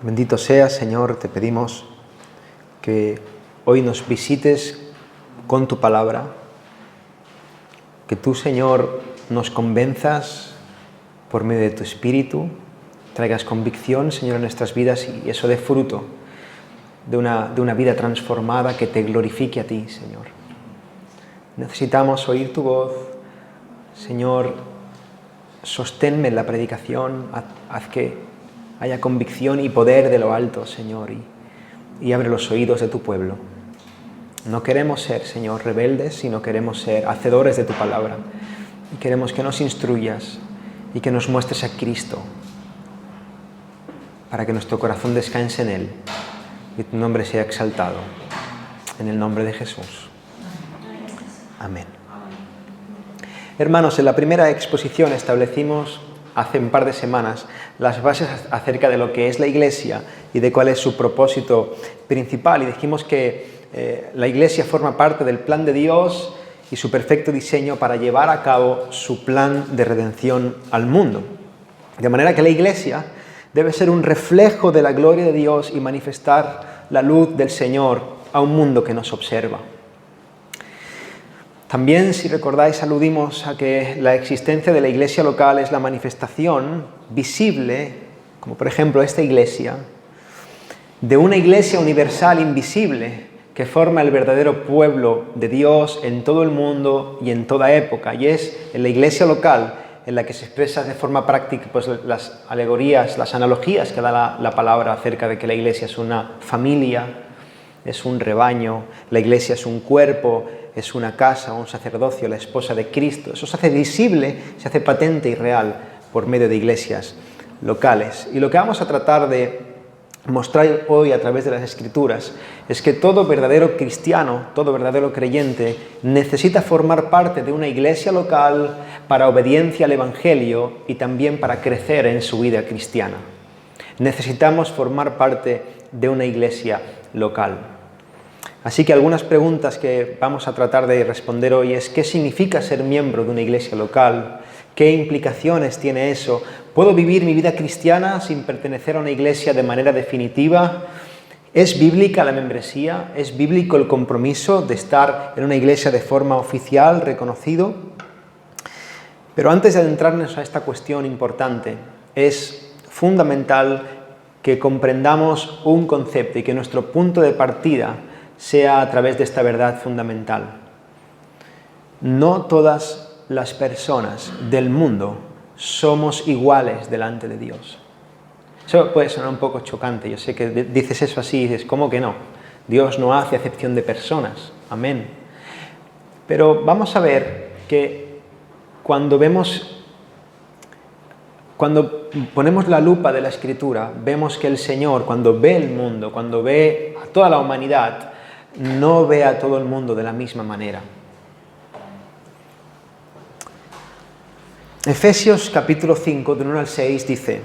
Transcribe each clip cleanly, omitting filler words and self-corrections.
Bendito seas, Señor, te pedimos que hoy nos visites con tu palabra, que tú, Señor, nos convenzas por medio de tu Espíritu, traigas convicción, Señor, en nuestras vidas y eso dé fruto de una vida transformada que te glorifique a ti, Señor. Necesitamos oír tu voz, Señor, sosténme en la predicación, haz que haya convicción y poder de lo alto, Señor, y abre los oídos de tu pueblo. No queremos ser, Señor, rebeldes, sino queremos ser hacedores de tu palabra. Y queremos que nos instruyas y que nos muestres a Cristo, para que nuestro corazón descanse en Él y tu nombre sea exaltado. En el nombre de Jesús. Amén. Hermanos, en la primera exposición establecimos hace un par de semanas las bases acerca de lo que es la Iglesia y de cuál es su propósito principal. Y dijimos que la Iglesia forma parte del plan de Dios y su perfecto diseño para llevar a cabo su plan de redención al mundo. De manera que la Iglesia debe ser un reflejo de la gloria de Dios y manifestar la luz del Señor a un mundo que nos observa. También, si recordáis, aludimos a que la existencia de la iglesia local es la manifestación visible, como por ejemplo esta iglesia, de una iglesia universal invisible que forma el verdadero pueblo de Dios en todo el mundo y en toda época. Y es en la iglesia local en la que se expresa de forma práctica pues, las alegorías, las analogías que da la palabra acerca de que la iglesia es una familia, es un rebaño, la iglesia es un cuerpo, es una casa, un sacerdocio, la esposa de Cristo. Eso se hace visible, se hace patente y real por medio de iglesias locales. Y lo que vamos a tratar de mostrar hoy a través de las Escrituras es que todo verdadero cristiano, todo verdadero creyente necesita formar parte de una iglesia local para obediencia al Evangelio y también para crecer en su vida cristiana. Necesitamos formar parte de una iglesia local. Así que algunas preguntas que vamos a tratar de responder hoy es: ¿qué significa ser miembro de una iglesia local? ¿Qué implicaciones tiene eso? ¿Puedo vivir mi vida cristiana sin pertenecer a una iglesia de manera definitiva? ¿Es bíblica la membresía? ¿Es bíblico el compromiso de estar en una iglesia de forma oficial, reconocido? Pero antes de adentrarnos a esta cuestión importante, es fundamental que comprendamos un concepto y que nuestro punto de partida sea a través de esta verdad fundamental. No todas las personas del mundo somos iguales delante de Dios. Eso puede sonar un poco chocante. Yo sé que dices eso así y dices, ¿cómo que no? Dios no hace acepción de personas. Amén. Pero vamos a ver que cuando ponemos la lupa de la Escritura, vemos que el Señor, cuando ve el mundo, cuando ve a toda la humanidad, no ve a todo el mundo de la misma manera. Efesios capítulo 5, del 1 al 6 dice: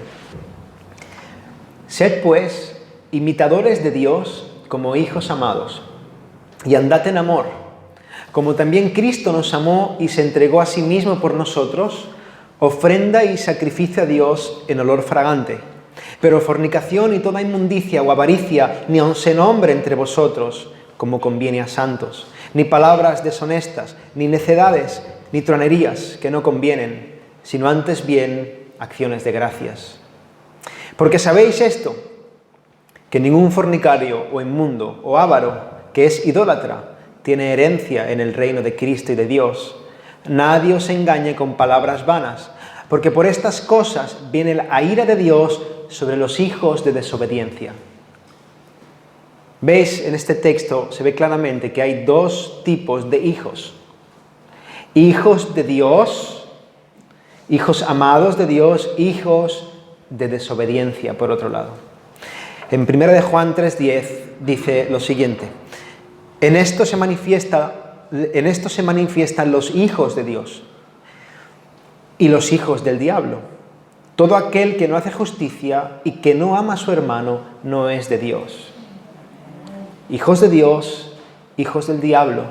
Sed pues imitadores de Dios como hijos amados, y andad en amor, como también Cristo nos amó y se entregó a sí mismo por nosotros, ofrenda y sacrificio a Dios en olor fragante. Pero fornicación y toda inmundicia o avaricia ni aun se nombre entre vosotros, como conviene a santos, ni palabras deshonestas, ni necedades, ni tronerías que no convienen, sino antes bien acciones de gracias. Porque sabéis esto, que ningún fornicario o inmundo o avaro que es idólatra tiene herencia en el reino de Cristo y de Dios. Nadie os engañe con palabras vanas, porque por estas cosas viene la ira de Dios sobre los hijos de desobediencia. ¿Veis? En este texto se ve claramente que hay dos tipos de hijos. Hijos de Dios, hijos amados de Dios, hijos de desobediencia, por otro lado. En 1 de Juan 3:10 dice lo siguiente: En esto se manifiestan los hijos de Dios y los hijos del diablo. Todo aquel que no hace justicia y que no ama a su hermano no es de Dios. Hijos de Dios, hijos del diablo.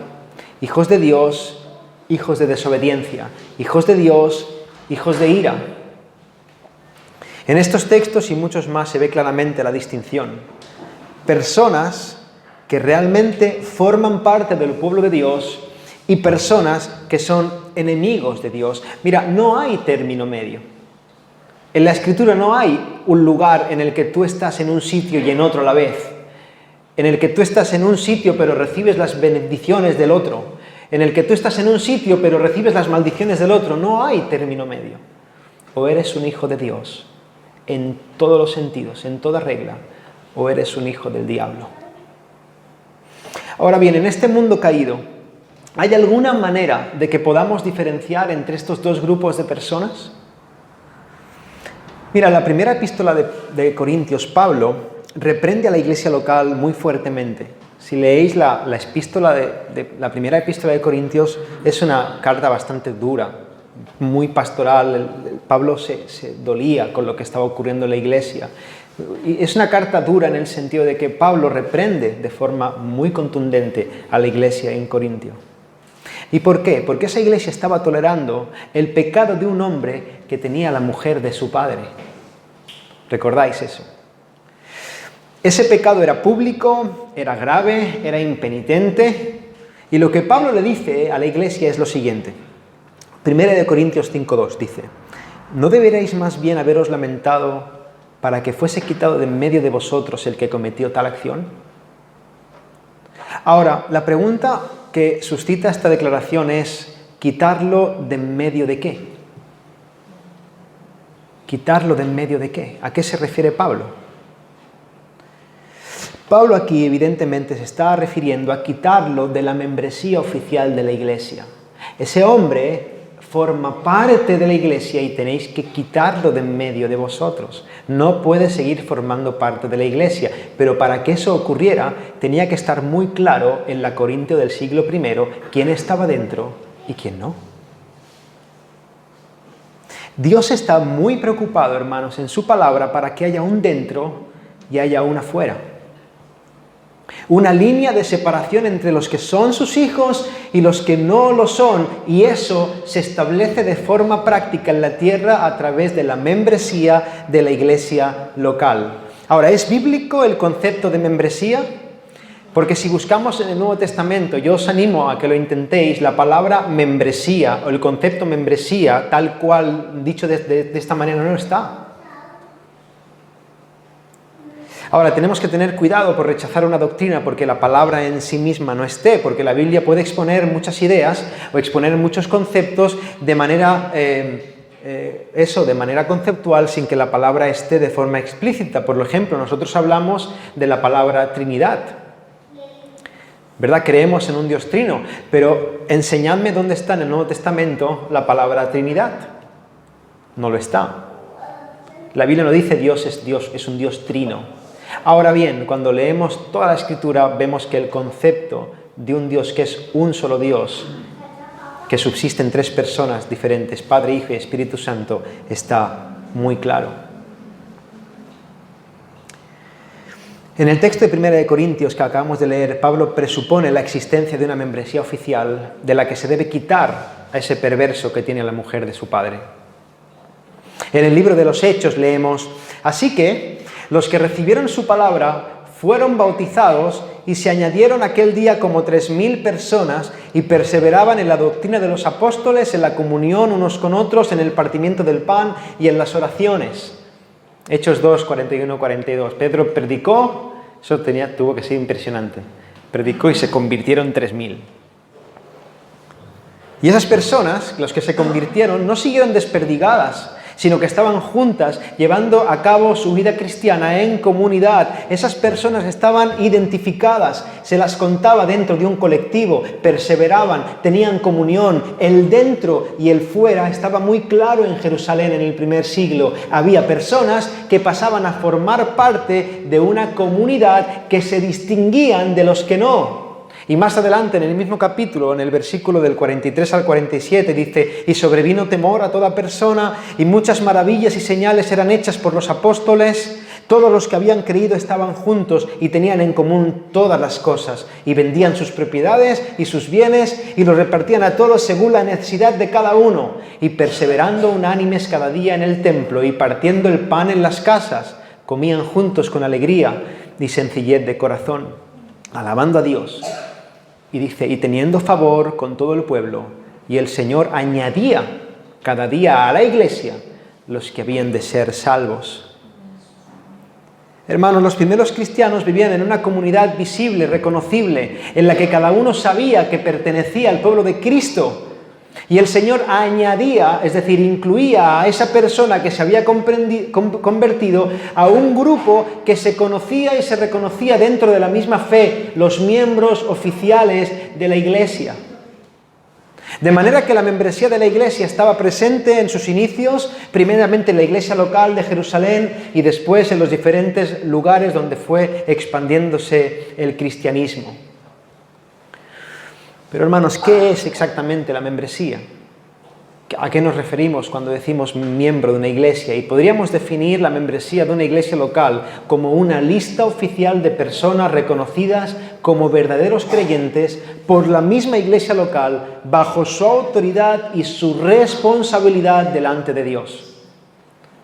Hijos de Dios, hijos de desobediencia. Hijos de Dios, hijos de ira. En estos textos y muchos más se ve claramente la distinción. Personas que realmente forman parte del pueblo de Dios y personas que son enemigos de Dios. Mira, no hay término medio. En la Escritura no hay un lugar en el que tú estás en un sitio y en otro a la vez. En el que tú estás en un sitio pero recibes las bendiciones del otro. En el que tú estás en un sitio pero recibes las maldiciones del otro. No hay término medio. O eres un hijo de Dios en todos los sentidos, en toda regla, o eres un hijo del diablo. Ahora bien, en este mundo caído, ¿hay alguna manera de que podamos diferenciar entre estos dos grupos de personas? Mira, la primera epístola de Corintios, Pablo reprende a la iglesia local muy fuertemente. Si leéis la primera epístola de Corintios, es una carta bastante dura, muy pastoral. Pablo se dolía con lo que estaba ocurriendo en la iglesia. Y es una carta dura en el sentido de que Pablo reprende de forma muy contundente a la iglesia en Corintio. ¿Y por qué? Porque esa iglesia estaba tolerando el pecado de un hombre que tenía la mujer de su padre. ¿Recordáis eso? Ese pecado era público, era grave, era impenitente. Y lo que Pablo le dice a la iglesia es lo siguiente. 1 Corintios 5:2 dice: ¿no deberíais más bien haberos lamentado para que fuese quitado de en medio de vosotros el que cometió tal acción? Ahora, la pregunta que suscita esta declaración es: ¿quitarlo de en medio de qué? ¿Quitarlo de en medio de qué? ¿A qué se refiere Pablo? Pablo aquí evidentemente se está refiriendo a quitarlo de la membresía oficial de la iglesia. Ese hombre forma parte de la iglesia y tenéis que quitarlo de en medio de vosotros. No puede seguir formando parte de la iglesia, pero para que eso ocurriera tenía que estar muy claro en la Corintio del siglo I quién estaba dentro y quién no. Dios está muy preocupado, hermanos, en su palabra para que haya un dentro y haya un afuera. Una línea de separación entre los que son sus hijos y los que no lo son, y eso se establece de forma práctica en la tierra a través de la membresía de la iglesia local. Ahora, ¿es bíblico el concepto de membresía? Porque si buscamos en el Nuevo Testamento, yo os animo a que lo intentéis, la palabra membresía o el concepto membresía, tal cual dicho de esta manera, no está. Ahora, tenemos que tener cuidado por rechazar una doctrina porque la palabra en sí misma no esté, porque la Biblia puede exponer muchas ideas o exponer muchos conceptos de manera, de manera conceptual sin que la palabra esté de forma explícita. Por ejemplo, nosotros hablamos de la palabra Trinidad, ¿verdad? Creemos en un Dios trino, pero enseñadme dónde está en el Nuevo Testamento la palabra Trinidad. No lo está. La Biblia no dice Dios, es un Dios trino. Ahora bien, cuando leemos toda la Escritura, vemos que el concepto de un Dios que es un solo Dios, que subsiste en tres personas diferentes, Padre, Hijo y Espíritu Santo, está muy claro. En el texto de 1 Corintios que acabamos de leer, Pablo presupone la existencia de una membresía oficial de la que se debe quitar a ese perverso que tiene a la mujer de su padre. En el libro de los Hechos leemos: así que los que recibieron su palabra fueron bautizados y se añadieron aquel día como 3.000 personas y perseveraban en la doctrina de los apóstoles, en la comunión unos con otros, en el partimiento del pan y en las oraciones. Hechos 2, 41, 42. Pedro predicó, eso tuvo que ser impresionante. Predicó y se convirtieron 3.000. Y esas personas, los que se convirtieron, no siguieron desperdigadas, sino que estaban juntas, llevando a cabo su vida cristiana en comunidad. Esas personas estaban identificadas, se las contaba dentro de un colectivo, perseveraban, tenían comunión. El dentro y el fuera estaba muy claro en Jerusalén en el primer siglo. Había personas que pasaban a formar parte de una comunidad que se distinguían de los que no. Y más adelante, en el mismo capítulo, en el versículo del 43 al 47, dice: y sobrevino temor a toda persona, y muchas maravillas y señales eran hechas por los apóstoles. Todos los que habían creído estaban juntos y tenían en común todas las cosas, y vendían sus propiedades y sus bienes y los repartían a todos según la necesidad de cada uno, y perseverando unánimes cada día en el templo y partiendo el pan en las casas, comían juntos con alegría y sencillez de corazón, alabando a Dios. Y dice, y teniendo favor con todo el pueblo, y el Señor añadía cada día a la iglesia los que habían de ser salvos. Hermanos, los primeros cristianos vivían en una comunidad visible, reconocible, en la que cada uno sabía que pertenecía al pueblo de Cristo. Y el Señor añadía, es decir, incluía a esa persona que se había convertido a un grupo que se conocía y se reconocía dentro de la misma fe, los miembros oficiales de la iglesia. De manera que la membresía de la iglesia estaba presente en sus inicios, primeramente en la iglesia local de Jerusalén y después en los diferentes lugares donde fue expandiéndose el cristianismo. Pero hermanos, ¿qué es exactamente la membresía? ¿A qué nos referimos cuando decimos miembro de una iglesia? Y podríamos definir la membresía de una iglesia local como una lista oficial de personas reconocidas como verdaderos creyentes por la misma iglesia local, bajo su autoridad y su responsabilidad delante de Dios.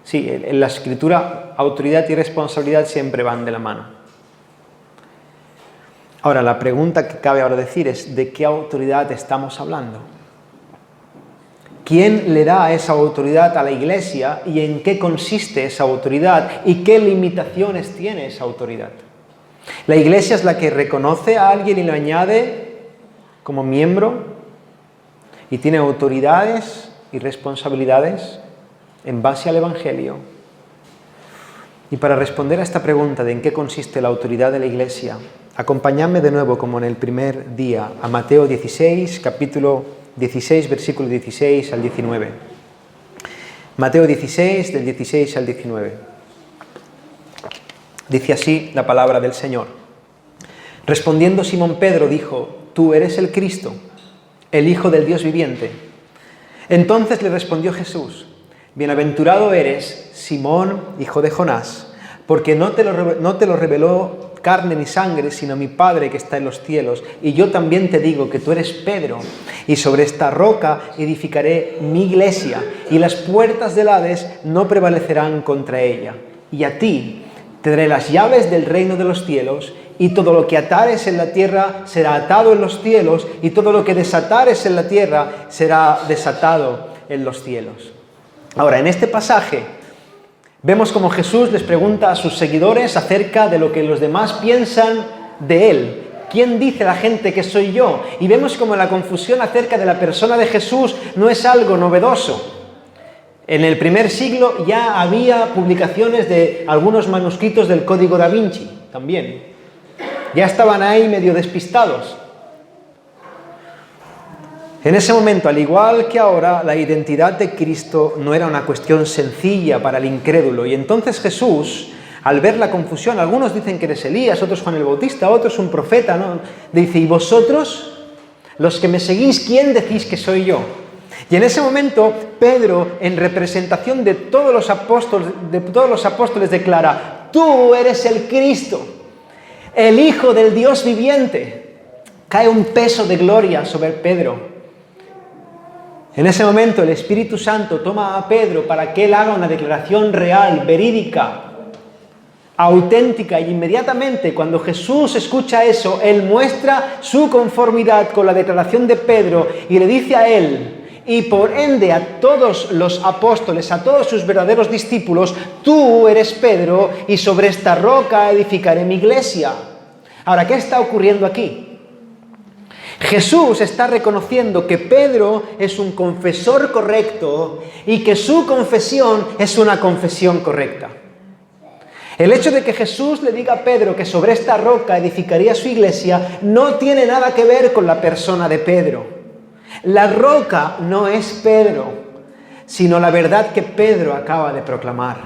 Sí, en la Escritura, autoridad y responsabilidad siempre van de la mano. Ahora, la pregunta que cabe ahora decir es, ¿de qué autoridad estamos hablando? ¿Quién le da esa autoridad a la iglesia y en qué consiste esa autoridad y qué limitaciones tiene esa autoridad? ¿La iglesia es la que reconoce a alguien y lo añade como miembro y tiene autoridades y responsabilidades en base al Evangelio? Y para responder a esta pregunta de en qué consiste la autoridad de la iglesia, acompañadme de nuevo, como en el primer día, a Mateo 16, capítulo 16, versículo 16 al 19. Mateo 16, del 16 al 19. Dice así la palabra del Señor. Respondiendo Simón Pedro dijo, «Tú eres el Cristo, el Hijo del Dios viviente». Entonces le respondió Jesús, «Bienaventurado eres, Simón, hijo de Jonás, porque no te lo reveló carne ni sangre, sino mi Padre que está en los cielos. Y yo también te digo que tú eres Pedro, y sobre esta roca edificaré mi iglesia, y las puertas del Hades no prevalecerán contra ella. Y a ti te daré las llaves del reino de los cielos, y todo lo que atares en la tierra será atado en los cielos, y todo lo que desatares en la tierra será desatado en los cielos». Ahora, en este pasaje vemos como Jesús les pregunta a sus seguidores acerca de lo que los demás piensan de Él. ¿Quién dice la gente que soy yo? Y vemos como la confusión acerca de la persona de Jesús no es algo novedoso. En el primer siglo ya había publicaciones de algunos manuscritos del Código da Vinci, también. Ya estaban ahí medio despistados. En ese momento, al igual que ahora, la identidad de Cristo no era una cuestión sencilla para el incrédulo. Y entonces Jesús, al ver la confusión, algunos dicen que eres Elías, otros Juan el Bautista, otros un profeta, ¿no? Dice, ¿y vosotros, los que me seguís, quién decís que soy yo? Y en ese momento, Pedro, en representación de todos los apóstoles, declara, tú eres el Cristo, el Hijo del Dios viviente. Cae un peso de gloria sobre Pedro. En ese momento el Espíritu Santo toma a Pedro para que él haga una declaración real, verídica, auténtica, y inmediatamente cuando Jesús escucha eso, él muestra su conformidad con la declaración de Pedro y le dice a él y por ende a todos los apóstoles, a todos sus verdaderos discípulos, tú eres Pedro y sobre esta roca edificaré mi iglesia. Ahora, ¿qué está ocurriendo aquí? Jesús está reconociendo que Pedro es un confesor correcto y que su confesión es una confesión correcta. El hecho de que Jesús le diga a Pedro que sobre esta roca edificaría su iglesia no tiene nada que ver con la persona de Pedro. La roca no es Pedro, sino la verdad que Pedro acaba de proclamar.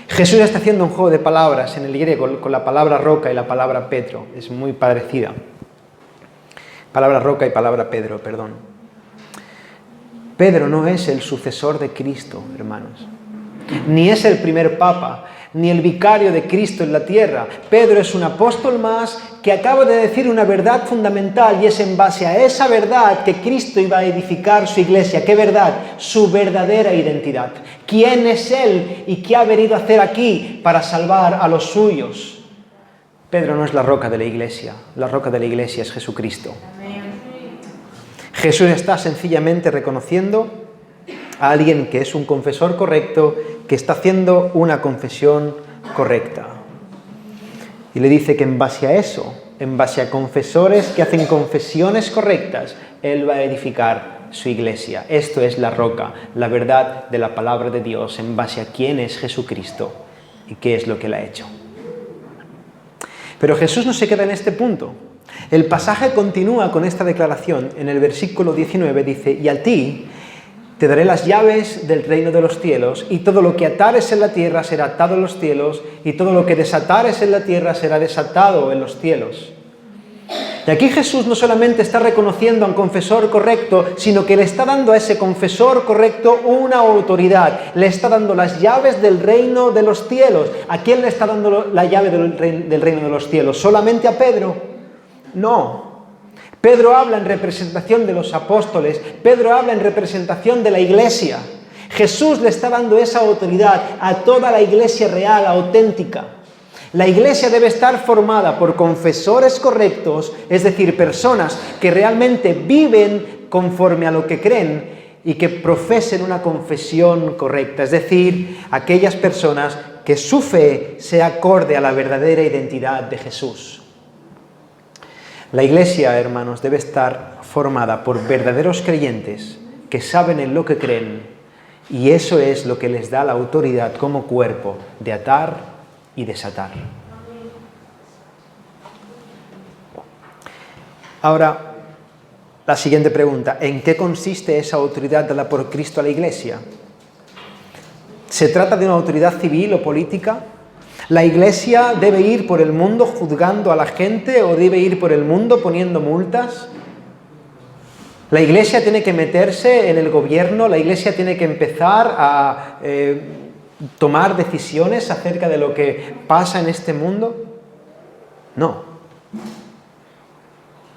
Jesús está haciendo un juego de palabras en el griego con la palabra roca y la palabra Pedro. Es muy parecida. Palabra roca y palabra Pedro, perdón. Pedro no es el sucesor de Cristo, hermanos. ni es el primer papa, ni el vicario de Cristo en la tierra. Pedro es un apóstol más que acaba de decir una verdad fundamental, y es en base a esa verdad que Cristo iba a edificar su iglesia. ¿Qué verdad? Su verdadera identidad. ¿Quién es Él y qué ha venido a hacer aquí para salvar a los suyos? Pedro no es la roca de la iglesia es Jesucristo. Jesús está sencillamente reconociendo a alguien que es un confesor correcto, que está haciendo una confesión correcta. Y le dice que en base a eso, en base a confesores que hacen confesiones correctas, Él va a edificar su iglesia. Esto es la roca, la verdad de la palabra de Dios en base a quién es Jesucristo y qué es lo que Él ha hecho. Pero Jesús no se queda en este punto. El pasaje continúa con esta declaración. En el versículo 19 dice: y a ti te daré las llaves del reino de los cielos, y todo lo que atares en la tierra será atado en los cielos, y todo lo que desatares en la tierra será desatado en los cielos. Y aquí Jesús no solamente está reconociendo a un confesor correcto, sino que le está dando a ese confesor correcto una autoridad. Le está dando las llaves del reino de los cielos. ¿A quién le está dando la llave del reino de los cielos? ¿Solamente a Pedro? No. Pedro habla en representación de los apóstoles. Pedro habla en representación de la iglesia. Jesús le está dando esa autoridad a toda la iglesia real, auténtica. La iglesia debe estar formada por confesores correctos, es decir, personas que realmente viven conforme a lo que creen y que profesen una confesión correcta, es decir, aquellas personas que su fe sea acorde a la verdadera identidad de Jesús. La iglesia, hermanos, debe estar formada por verdaderos creyentes que saben en lo que creen, y eso es lo que les da la autoridad como cuerpo de atar y desatar. Ahora, la siguiente pregunta: ¿en qué consiste esa autoridad dada por Cristo a la iglesia? ¿Se trata de una autoridad civil o política? ¿La iglesia debe ir por el mundo juzgando a la gente o debe ir por el mundo poniendo multas? ¿La iglesia tiene que meterse en el gobierno? ¿La iglesia tiene que empezar a tomar decisiones acerca de lo que pasa en este mundo? No.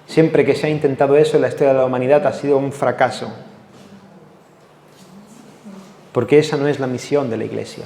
Siempre que se ha intentado eso en la historia de la humanidad ha sido un fracaso. Porque esa no es la misión de la iglesia.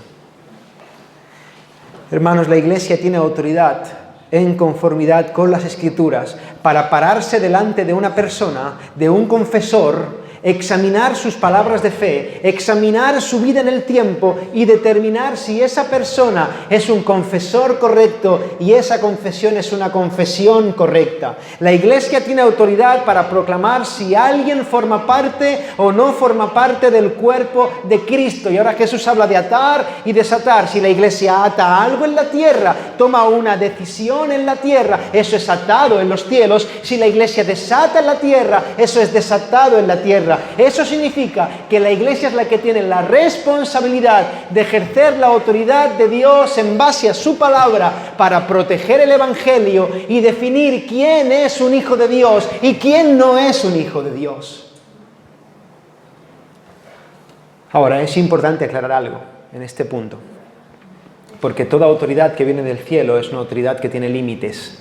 Hermanos, la iglesia tiene autoridad en conformidad con las Escrituras para pararse delante de una persona, de un confesor, examinar sus palabras de fe, examinar su vida en el tiempo y determinar si esa persona es un confesor correcto y esa confesión es una confesión correcta. La iglesia tiene autoridad para proclamar si alguien forma parte o no forma parte del cuerpo de Cristo. Y ahora Jesús habla de atar y desatar. Si la iglesia ata algo en la tierra, toma una decisión en la tierra, eso es atado en los cielos. Si la iglesia desata en la tierra, eso es desatado en la tierra. Eso significa que la iglesia es la que tiene la responsabilidad de ejercer la autoridad de Dios en base a su palabra para proteger el evangelio y definir quién es un hijo de Dios y quién no es un hijo de Dios. Ahora, es importante aclarar algo en este punto, porque toda autoridad que viene del cielo es una autoridad que tiene límites.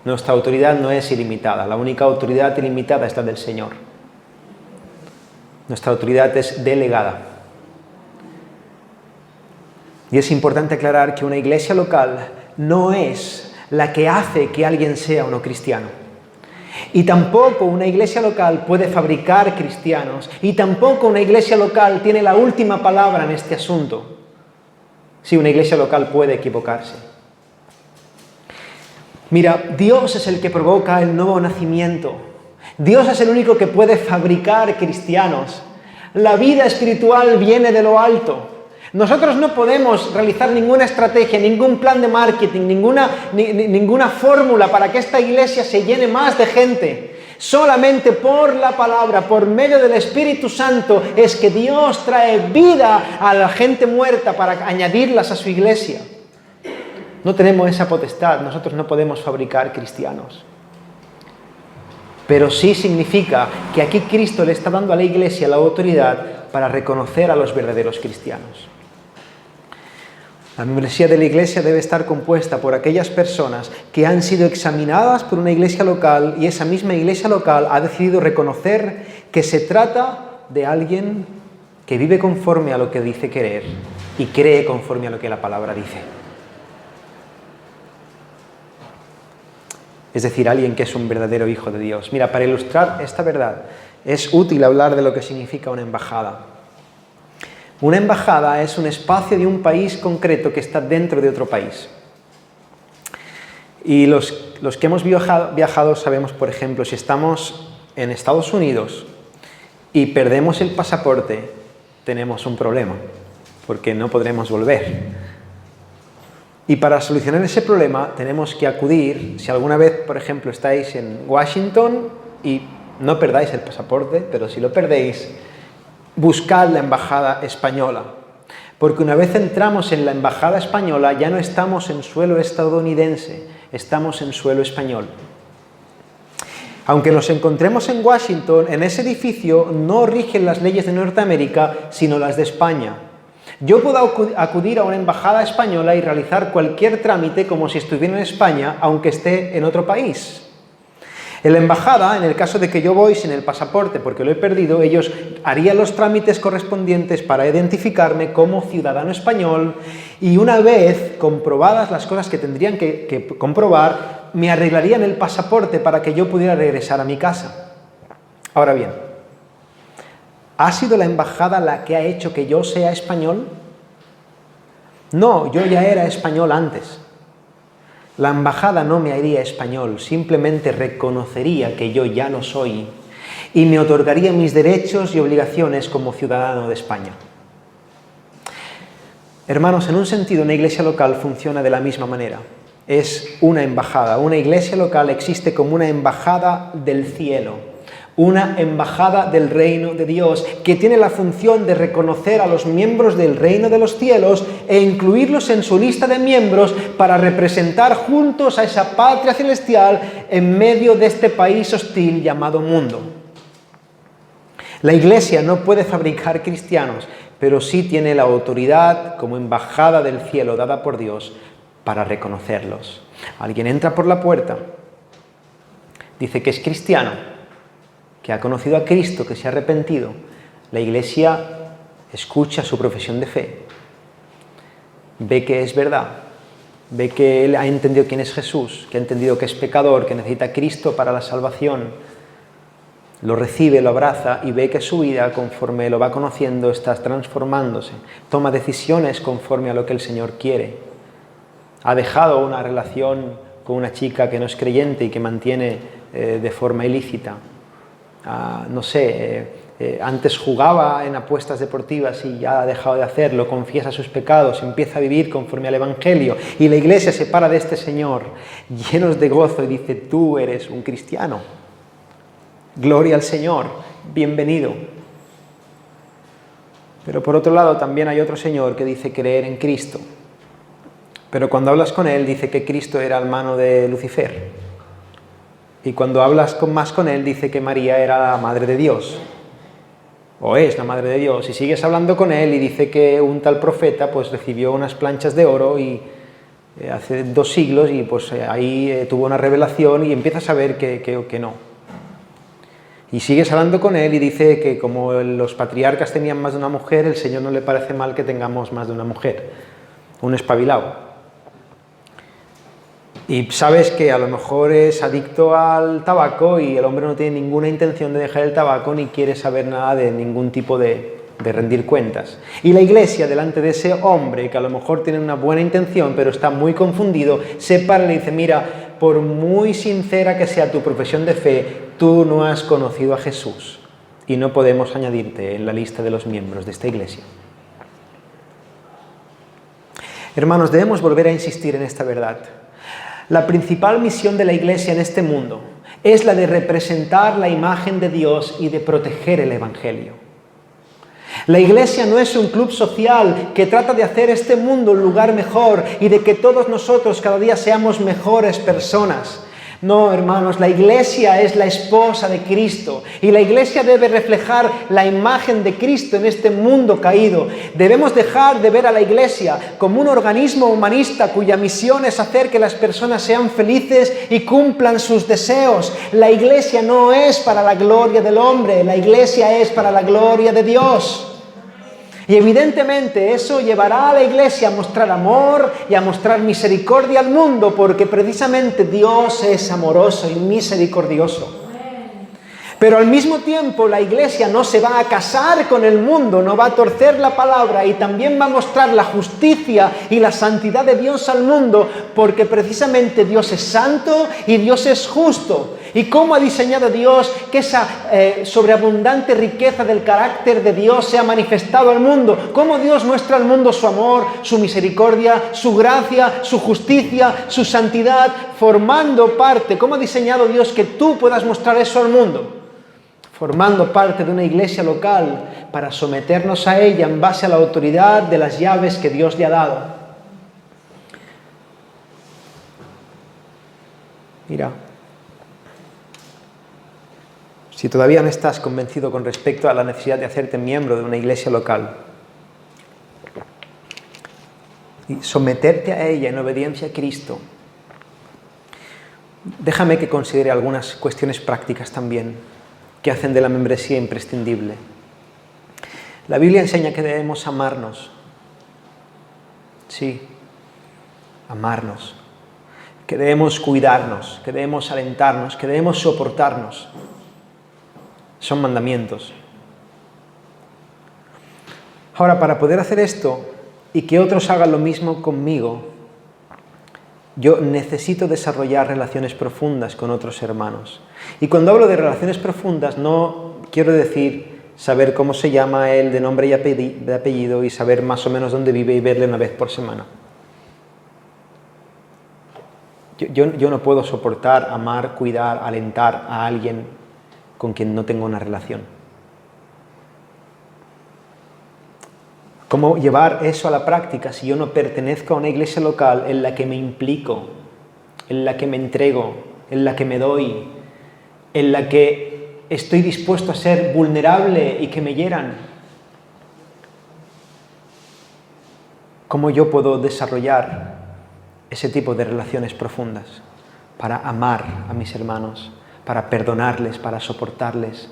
Nuestra autoridad no es ilimitada, la única autoridad ilimitada es la del Señor. Nuestra autoridad es delegada. Y es importante aclarar que una iglesia local no es la que hace que alguien sea o no cristiano. Y tampoco una iglesia local puede fabricar cristianos. Y tampoco una iglesia local tiene la última palabra en este asunto. Sí, una iglesia local puede equivocarse. Mira, Dios es el que provoca el nuevo nacimiento. Dios es el único que puede fabricar cristianos. La vida espiritual viene de lo alto. Nosotros no podemos realizar ninguna estrategia, ningún plan de marketing, ninguna fórmula para que esta iglesia se llene más de gente. Solamente por la palabra, por medio del Espíritu Santo, es que Dios trae vida a la gente muerta para añadirlas a su iglesia. No tenemos esa potestad, nosotros no podemos fabricar cristianos. Pero sí significa que aquí Cristo le está dando a la iglesia la autoridad para reconocer a los verdaderos cristianos. La membresía de la iglesia debe estar compuesta por aquellas personas que han sido examinadas por una iglesia local y esa misma iglesia local ha decidido reconocer que se trata de alguien que vive conforme a lo que dice querer y cree conforme a lo que la palabra dice. Es decir, alguien que es un verdadero hijo de Dios. Mira, para ilustrar esta verdad es útil hablar de lo que significa una embajada. Una embajada es un espacio de un país concreto que está dentro de otro país. Y los que hemos viajado sabemos, por ejemplo, si estamos en Estados Unidos y perdemos el pasaporte, tenemos un problema, porque no podremos volver. Y para solucionar ese problema tenemos que acudir, si alguna vez, por ejemplo, estáis en Washington y no perdáis el pasaporte, pero si lo perdéis, buscad la embajada española, porque una vez entramos en la embajada española ya no estamos en suelo estadounidense, estamos en suelo español. Aunque nos encontremos en Washington, en ese edificio no rigen las leyes de Norteamérica, sino las de España. Yo puedo acudir a una embajada española y realizar cualquier trámite como si estuviera en España, aunque esté en otro país. En la embajada, en el caso de que yo voy sin el pasaporte porque lo he perdido, ellos harían los trámites correspondientes para identificarme como ciudadano español y una vez comprobadas las cosas que tendrían que comprobar, me arreglarían el pasaporte para que yo pudiera regresar a mi casa. Ahora bien, ¿ha sido la embajada la que ha hecho que yo sea español? No, yo ya era español antes. La embajada no me haría español, simplemente reconocería que yo ya no soy y me otorgaría mis derechos y obligaciones como ciudadano de España. Hermanos, en un sentido, una iglesia local funciona de la misma manera. Es una embajada. Una iglesia local existe como una embajada del cielo. Una embajada del reino de Dios que tiene la función de reconocer a los miembros del reino de los cielos e incluirlos en su lista de miembros para representar juntos a esa patria celestial en medio de este país hostil llamado mundo. La iglesia no puede fabricar cristianos, pero sí tiene la autoridad como embajada del cielo dada por Dios para reconocerlos. Alguien entra por la puerta, dice que es cristiano, que ha conocido a Cristo, que se ha arrepentido. La iglesia escucha su profesión de fe, ve que es verdad, ve que él ha entendido quién es Jesús, que ha entendido que es pecador, que necesita a Cristo para la salvación. Lo recibe, lo abraza y ve que su vida, conforme lo va conociendo, está transformándose. Toma decisiones conforme a lo que el Señor quiere. Ha dejado una relación con una chica que no es creyente y que mantiene de forma ilícita. Antes jugaba en apuestas deportivas y ya ha dejado de hacerlo, confiesa sus pecados, empieza a vivir conforme al Evangelio y la iglesia se para de este Señor llenos de gozo y dice: tú eres un cristiano, gloria al Señor, bienvenido. Pero por otro lado también hay otro Señor que dice creer en Cristo, pero cuando hablas con él dice que Cristo era hermano de Lucifer. Y cuando hablas más con él, dice que María era la Madre de Dios, o es la Madre de Dios. Y sigues hablando con él y dice que un tal profeta pues recibió unas planchas de oro y hace 2 siglos y pues ahí tuvo una revelación y empiezas a ver que no. Y sigues hablando con él y dice que como los patriarcas tenían más de una mujer, el Señor no le parece mal que tengamos más de una mujer, un espabilado. Y sabes que a lo mejor es adicto al tabaco y el hombre no tiene ninguna intención de dejar el tabaco ni quiere saber nada de ningún tipo de rendir cuentas. Y la iglesia, delante de ese hombre, que a lo mejor tiene una buena intención pero está muy confundido, se para y le dice: mira, por muy sincera que sea tu profesión de fe, tú no has conocido a Jesús y no podemos añadirte en la lista de los miembros de esta iglesia. Hermanos, debemos volver a insistir en esta verdad. La principal misión de la iglesia en este mundo es la de representar la imagen de Dios y de proteger el Evangelio. La iglesia no es un club social que trata de hacer este mundo un lugar mejor y de que todos nosotros cada día seamos mejores personas. No, hermanos, la iglesia es la esposa de Cristo y la iglesia debe reflejar la imagen de Cristo en este mundo caído. Debemos dejar de ver a la iglesia como un organismo humanista cuya misión es hacer que las personas sean felices y cumplan sus deseos. La iglesia no es para la gloria del hombre, la iglesia es para la gloria de Dios. Y evidentemente eso llevará a la iglesia a mostrar amor y a mostrar misericordia al mundo, porque precisamente Dios es amoroso y misericordioso. Pero al mismo tiempo la iglesia no se va a casar con el mundo, no va a torcer la palabra y también va a mostrar la justicia y la santidad de Dios al mundo, porque precisamente Dios es santo y Dios es justo. ¿Y cómo ha diseñado Dios que esa sobreabundante riqueza del carácter de Dios sea manifestado al mundo? ¿Cómo Dios muestra al mundo su amor, su misericordia, su gracia, su justicia, su santidad, formando parte? ¿Cómo ha diseñado Dios que tú puedas mostrar eso al mundo? Formando parte de una iglesia local para someternos a ella en base a la autoridad de las llaves que Dios le ha dado. Mira, si todavía no estás convencido con respecto a la necesidad de hacerte miembro de una iglesia local y someterte a ella en obediencia a Cristo, déjame que considere algunas cuestiones prácticas también que hacen de la membresía imprescindible. La Biblia enseña que debemos amarnos. Sí, amarnos. Que debemos cuidarnos, que debemos alentarnos, que debemos soportarnos. Son mandamientos. Ahora, para poder hacer esto y que otros hagan lo mismo conmigo, yo necesito desarrollar relaciones profundas con otros hermanos. Y cuando hablo de relaciones profundas, no quiero decir saber cómo se llama él de nombre y apellido y saber más o menos dónde vive y verle una vez por semana. Yo no puedo soportar, amar, cuidar, alentar a alguien con quien no tengo una relación. ¿Cómo llevar eso a la práctica si yo no pertenezco a una iglesia local en la que me implico, en la que me entrego, en la que me doy, en la que estoy dispuesto a ser vulnerable y que me hieran? ¿Cómo yo puedo desarrollar ese tipo de relaciones profundas para amar a mis hermanos, para perdonarles, para soportarles?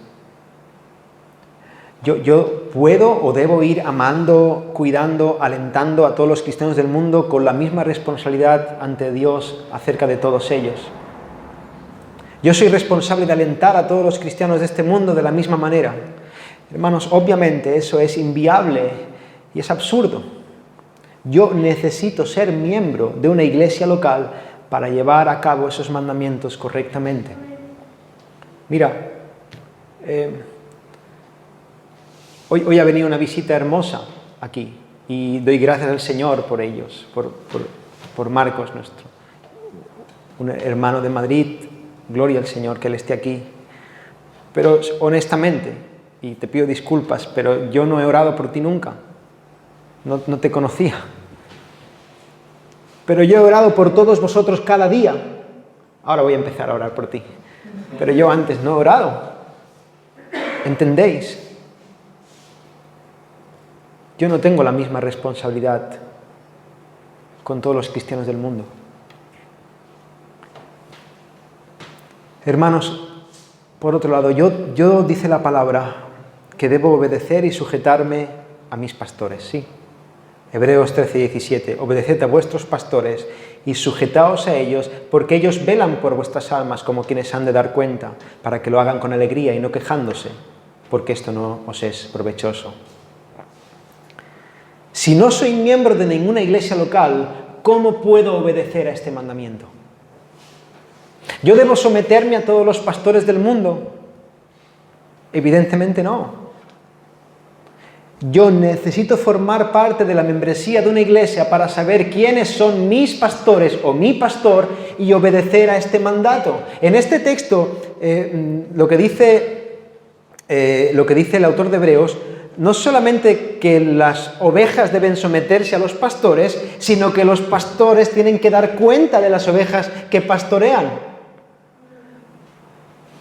Yo puedo o debo ir amando, cuidando, alentando a todos los cristianos del mundo con la misma responsabilidad ante Dios acerca de todos ellos. Yo soy responsable de alentar a todos los cristianos de este mundo de la misma manera. Hermanos, obviamente eso es inviable y es absurdo. Yo necesito ser miembro de una iglesia local para llevar a cabo esos mandamientos correctamente. Mira, hoy ha venido una visita hermosa aquí y doy gracias al Señor por ellos, por Marcos nuestro, un hermano de Madrid. Gloria al Señor que Él esté aquí. Pero honestamente, y te pido disculpas, pero yo no he orado por ti nunca. No te conocía. Pero yo he orado por todos vosotros cada día. Ahora voy a empezar a orar por ti. Pero yo antes no he orado. ¿Entendéis? Yo no tengo la misma responsabilidad con todos los cristianos del mundo. Hermanos, por otro lado, yo dice la palabra que debo obedecer y sujetarme a mis pastores, sí. Hebreos 13:17, obedeced a vuestros pastores y sujetaos a ellos, porque ellos velan por vuestras almas como quienes han de dar cuenta, para que lo hagan con alegría y no quejándose, porque esto no os es provechoso. Si no soy miembro de ninguna iglesia local, ¿cómo puedo obedecer a este mandamiento? ¿Yo debo someterme a todos los pastores del mundo? Evidentemente no. Yo necesito formar parte de la membresía de una iglesia para saber quiénes son mis pastores o mi pastor y obedecer a este mandato. En este texto, lo que dice el autor de Hebreos, no solamente que las ovejas deben someterse a los pastores, sino que los pastores tienen que dar cuenta de las ovejas que pastorean.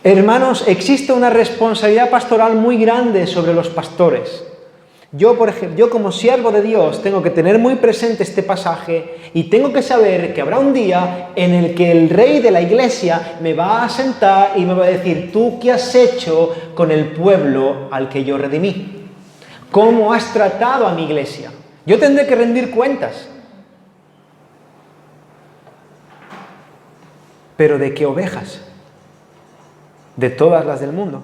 Hermanos, existe una responsabilidad pastoral muy grande sobre los pastores. Yo, por ejemplo, yo como siervo de Dios tengo que tener muy presente este pasaje y tengo que saber que habrá un día en el que el rey de la iglesia me va a sentar y me va a decir: ¿tú qué has hecho con el pueblo al que yo redimí? ¿Cómo has tratado a mi iglesia? Yo tendré que rendir cuentas. ¿Pero de qué ovejas? De todas las del mundo.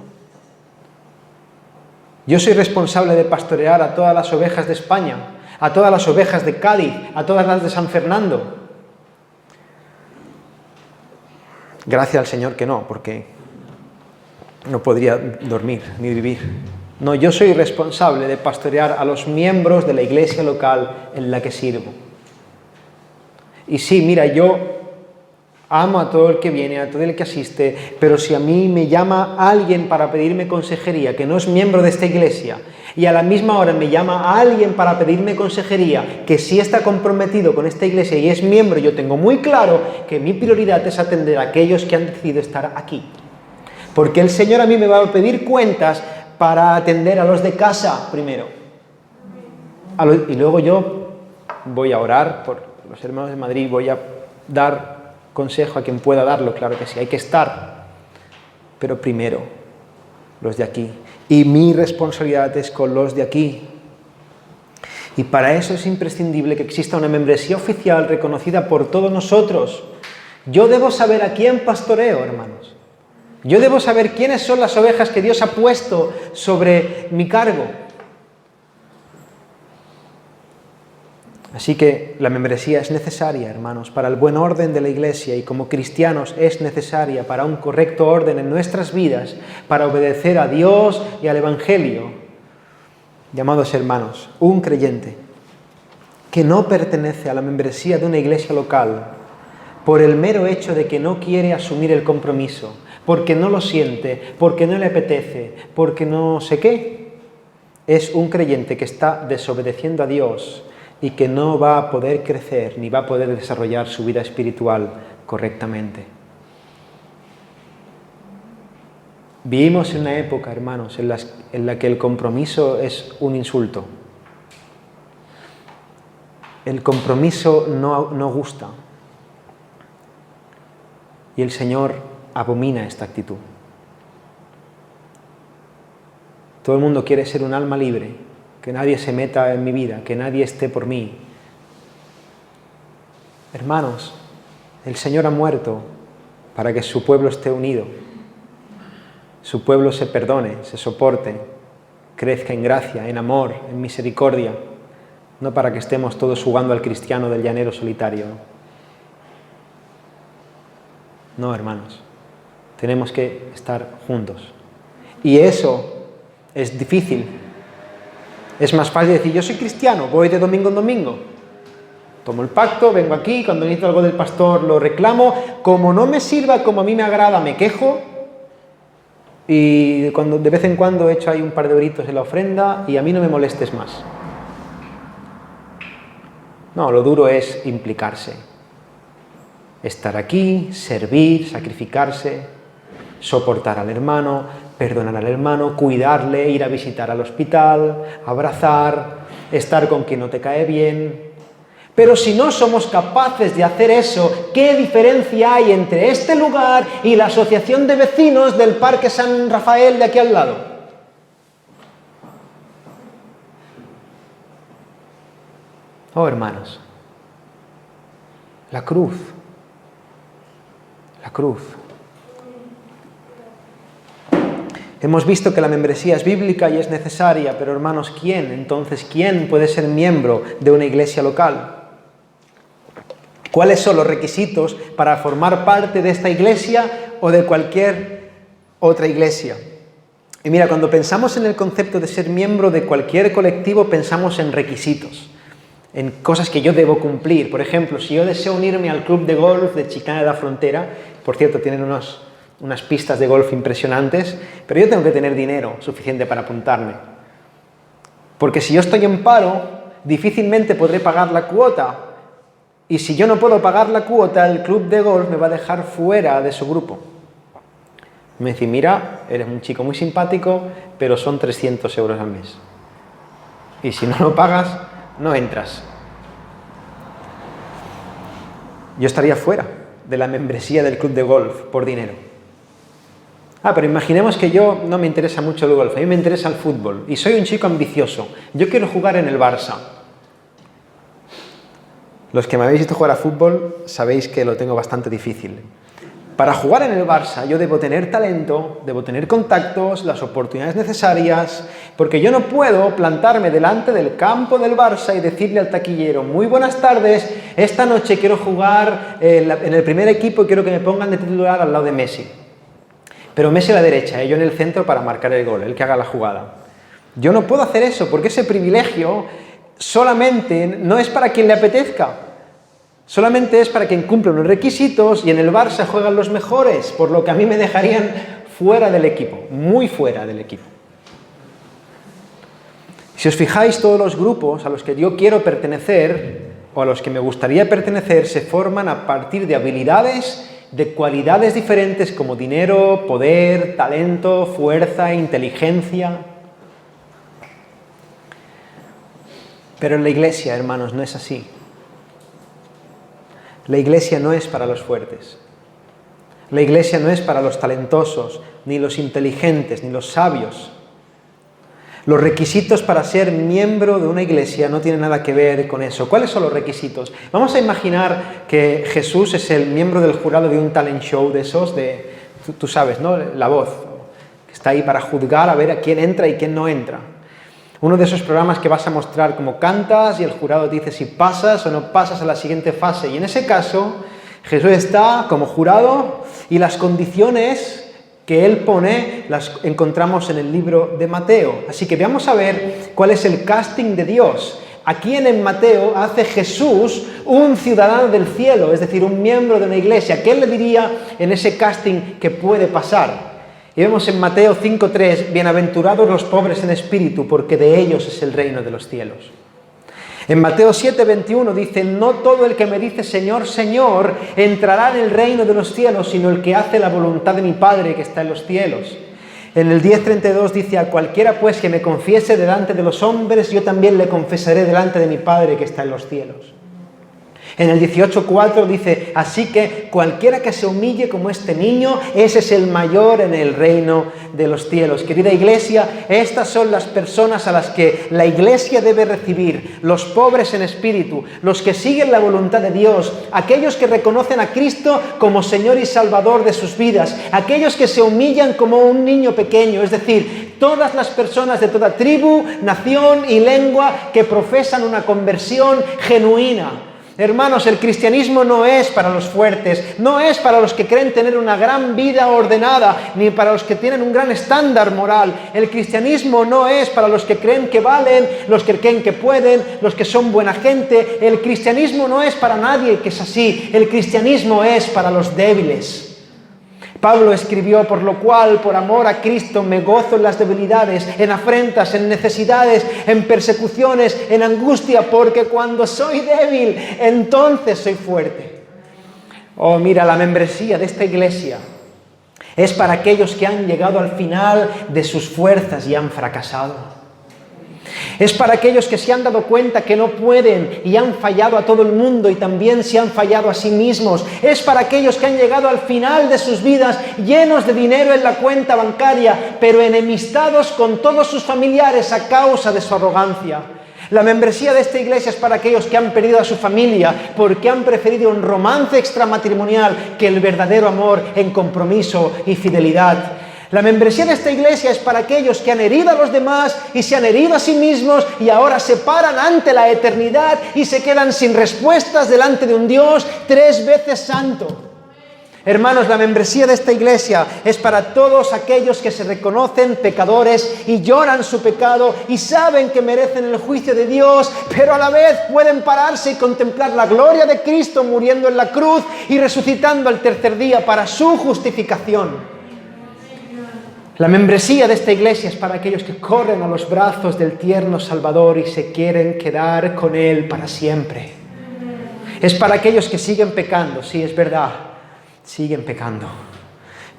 Yo soy responsable de pastorear a todas las ovejas de España, a todas las ovejas de Cádiz, a todas las de San Fernando. Gracias al Señor que no, porque no podría dormir ni vivir. No, yo soy responsable de pastorear a los miembros de la iglesia local en la que sirvo. Y sí, mira, yo amo a todo el que viene, a todo el que asiste, pero si a mí me llama alguien para pedirme consejería que no es miembro de esta iglesia y a la misma hora me llama a alguien para pedirme consejería que sí está comprometido con esta iglesia y es miembro, yo tengo muy claro que mi prioridad es atender a aquellos que han decidido estar aquí. Porque el Señor a mí me va a pedir cuentas para atender a los de casa primero. Y luego yo voy a orar por los hermanos de Madrid, voy a dar consejo a quien pueda darlo, claro que sí, hay que estar, pero primero los de aquí. Y mi responsabilidad es con los de aquí. Y para eso es imprescindible que exista una membresía oficial reconocida por todos nosotros. Yo debo saber a quién pastoreo, hermanos. Yo debo saber quiénes son las ovejas que Dios ha puesto sobre mi cargo. Así que la membresía es necesaria, hermanos, para el buen orden de la iglesia y como cristianos es necesaria para un correcto orden en nuestras vidas, para obedecer a Dios y al Evangelio. Llamados hermanos, un creyente que no pertenece a la membresía de una iglesia local por el mero hecho de que no quiere asumir el compromiso, porque no lo siente, porque no le apetece, porque no sé qué, es un creyente que está desobedeciendo a Dios y que no va a poder crecer ni va a poder desarrollar su vida espiritual correctamente. Vivimos en una época, hermanos, en la que el compromiso es un insulto. El compromiso no gusta. Y el Señor abomina esta actitud. Todo el mundo quiere ser un alma libre, que nadie se meta en mi vida, que nadie esté por mí. Hermanos, el Señor ha muerto para que su pueblo esté unido, su pueblo se perdone, se soporte, crezca en gracia, en amor, en misericordia, no para que estemos todos jugando al cristiano del llanero solitario. No, hermanos, tenemos que estar juntos. Y eso es difícil. Es más fácil decir: yo soy cristiano, voy de domingo en domingo, tomo el pacto, vengo aquí, cuando necesito algo del pastor lo reclamo, como no me sirva como a mí me agrada, me quejo, y cuando de vez en cuando echo ahí un par de euritos en la ofrenda y a mí no me molestes más. No, lo duro es implicarse, estar aquí, servir, sacrificarse, soportar al hermano, perdonar al hermano, cuidarle, ir a visitar al hospital, abrazar, estar con quien no te cae bien. Pero si no somos capaces de hacer eso, ¿qué diferencia hay entre este lugar y la asociación de vecinos del Parque San Rafael de aquí al lado? Oh, hermanos, la cruz. Hemos visto que la membresía es bíblica y es necesaria, pero hermanos, ¿quién puede ser miembro de una iglesia local? ¿Cuáles son los requisitos para formar parte de esta iglesia o de cualquier otra iglesia? Y mira, cuando pensamos en el concepto de ser miembro de cualquier colectivo, pensamos en requisitos, en cosas que yo debo cumplir. Por ejemplo, si yo deseo unirme al club de golf de Chiclana de la Frontera, por cierto, tienen unas pistas de golf impresionantes, pero yo tengo que tener dinero suficiente para apuntarme. Porque si yo estoy en paro, difícilmente podré pagar la cuota. Y si yo no puedo pagar la cuota, el club de golf me va a dejar fuera de su grupo. Me dice, mira, eres un chico muy simpático, pero son 300 euros al mes. Y si no lo pagas, no entras. Yo estaría fuera de la membresía del club de golf por dinero. Pero imaginemos que yo no me interesa mucho el golf, a mí me interesa el fútbol y soy un chico ambicioso. Yo quiero jugar en el Barça. Los que me habéis visto jugar a fútbol sabéis que lo tengo bastante difícil. Para jugar en el Barça yo debo tener talento, debo tener contactos, las oportunidades necesarias, porque yo no puedo plantarme delante del campo del Barça y decirle al taquillero, muy buenas tardes, esta noche quiero jugar en el primer equipo y quiero que me pongan de titular al lado de Messi. Pero Messi a la derecha, yo en el centro para marcar el gol, el que haga la jugada. Yo no puedo hacer eso porque ese privilegio solamente no es para quien le apetezca. Solamente es para quien cumple unos requisitos y en el Barça juegan los mejores, por lo que a mí me dejarían fuera del equipo, muy fuera del equipo. Si os fijáis, todos los grupos a los que yo quiero pertenecer o a los que me gustaría pertenecer se forman a partir de habilidades, de cualidades diferentes como dinero, poder, talento, fuerza, inteligencia. Pero en la iglesia, hermanos, no es así. La iglesia no es para los fuertes. La iglesia no es para los talentosos, ni los inteligentes, ni los sabios. Los requisitos para ser miembro de una iglesia no tienen nada que ver con eso. ¿Cuáles son los requisitos? Vamos a imaginar que Jesús es el miembro del jurado de un talent show de esos, tú sabes, ¿no? La Voz, que está ahí para juzgar a ver a quién entra y quién no entra. Uno de esos programas que vas a mostrar cómo cantas y el jurado te dice si pasas o no pasas a la siguiente fase. Y en ese caso, Jesús está como jurado y las condiciones que él pone las encontramos en el libro de Mateo. Así que vamos a ver cuál es el casting de Dios. ¿A quién en Mateo hace Jesús un ciudadano del cielo, es decir, un miembro de una iglesia? ¿Qué le diría en ese casting que puede pasar? Y vemos en Mateo 5:3, bienaventurados los pobres en espíritu, porque de ellos es el reino de los cielos. En Mateo 7:21 dice, no todo el que me dice Señor, Señor, entrará en el reino de los cielos, sino el que hace la voluntad de mi Padre que está en los cielos. En el 10:32 dice, a cualquiera pues que me confiese delante de los hombres, yo también le confesaré delante de mi Padre que está en los cielos. En el 18:4 dice, así que cualquiera que se humille como este niño, ese es el mayor en el reino de los cielos. Querida iglesia, estas son las personas a las que la iglesia debe recibir, los pobres en espíritu, los que siguen la voluntad de Dios, aquellos que reconocen a Cristo como Señor y Salvador de sus vidas, aquellos que se humillan como un niño pequeño, es decir, todas las personas de toda tribu, nación y lengua que profesan una conversión genuina. Hermanos, el cristianismo no es para los fuertes, no es para los que creen tener una gran vida ordenada, ni para los que tienen un gran estándar moral. El cristianismo no es para los que creen que valen, los que creen que pueden, los que son buena gente. El cristianismo no es para nadie que es así. El cristianismo es para los débiles. Pablo escribió, por lo cual, por amor a Cristo, me gozo en las debilidades, en afrentas, en necesidades, en persecuciones, en angustia, porque cuando soy débil, entonces soy fuerte. Oh, mira, la membresía de esta iglesia es para aquellos que han llegado al final de sus fuerzas y han fracasado. Es para aquellos que se han dado cuenta que no pueden y han fallado a todo el mundo y también se han fallado a sí mismos. Es para aquellos que han llegado al final de sus vidas llenos de dinero en la cuenta bancaria, pero enemistados con todos sus familiares a causa de su arrogancia. La membresía de esta iglesia es para aquellos que han perdido a su familia porque han preferido un romance extramatrimonial que el verdadero amor en compromiso y fidelidad. La membresía de esta iglesia es para aquellos que han herido a los demás y se han herido a sí mismos y ahora se paran ante la eternidad y se quedan sin respuestas delante de un Dios 3 veces santo. Hermanos, la membresía de esta iglesia es para todos aquellos que se reconocen pecadores y lloran su pecado y saben que merecen el juicio de Dios, pero a la vez pueden pararse y contemplar la gloria de Cristo muriendo en la cruz y resucitando al tercer día para su justificación. La membresía de esta iglesia es para aquellos que corren a los brazos del tierno Salvador y se quieren quedar con Él para siempre. Es para aquellos que siguen pecando, sí, es verdad, siguen pecando.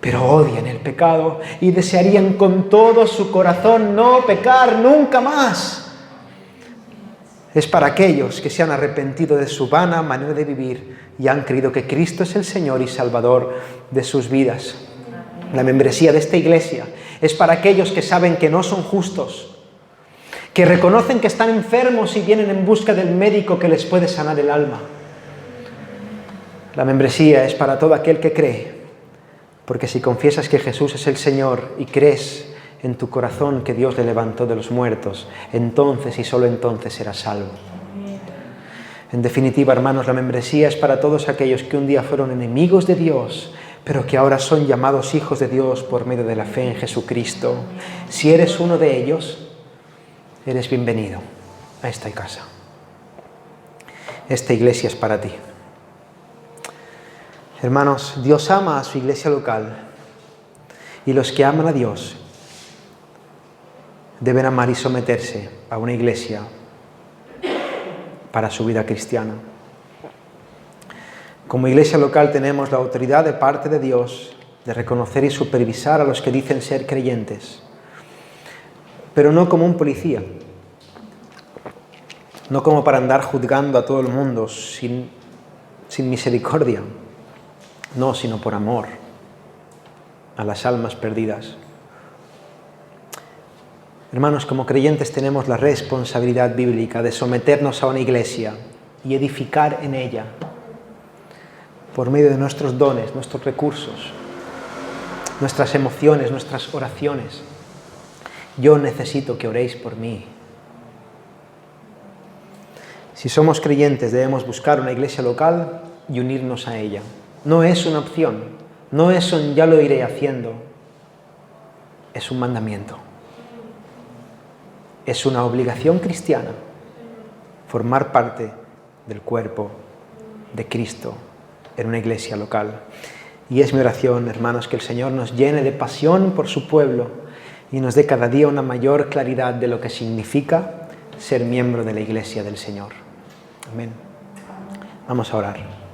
pero odian el pecado y desearían con todo su corazón no pecar nunca más. Es para aquellos que se han arrepentido de su vana manera de vivir y han creído que Cristo es el Señor y Salvador de sus vidas. La membresía de esta iglesia es para aquellos que saben que no son justos, que reconocen que están enfermos y vienen en busca del médico que les puede sanar el alma. La membresía es para todo aquel que cree, porque si confiesas que Jesús es el Señor y crees en tu corazón que Dios le levantó de los muertos, entonces y solo entonces serás salvo. En definitiva, hermanos, la membresía es para todos aquellos que un día fueron enemigos de Dios, pero que ahora son llamados hijos de Dios por medio de la fe en Jesucristo. Si eres uno de ellos, eres bienvenido a esta casa. Esta iglesia es para ti. Hermanos, Dios ama a su iglesia local y los que aman a Dios deben amar y someterse a una iglesia para su vida cristiana. Como iglesia local tenemos la autoridad de parte de Dios de reconocer y supervisar a los que dicen ser creyentes, pero no como un policía, no como para andar juzgando a todo el mundo sin misericordia, no, sino por amor a las almas perdidas. Hermanos, como creyentes tenemos la responsabilidad bíblica de someternos a una iglesia y edificar en ella por medio de nuestros dones, nuestros recursos, nuestras emociones, nuestras oraciones. Yo necesito que oréis por mí. Si somos creyentes debemos buscar una iglesia local y unirnos a ella. No es una opción, no es un ya lo iré haciendo, es un mandamiento. Es una obligación cristiana formar parte del cuerpo de Cristo en una iglesia local. Y es mi oración, hermanos, que el Señor nos llene de pasión por su pueblo y nos dé cada día una mayor claridad de lo que significa ser miembro de la iglesia del Señor. Amén. Vamos a orar.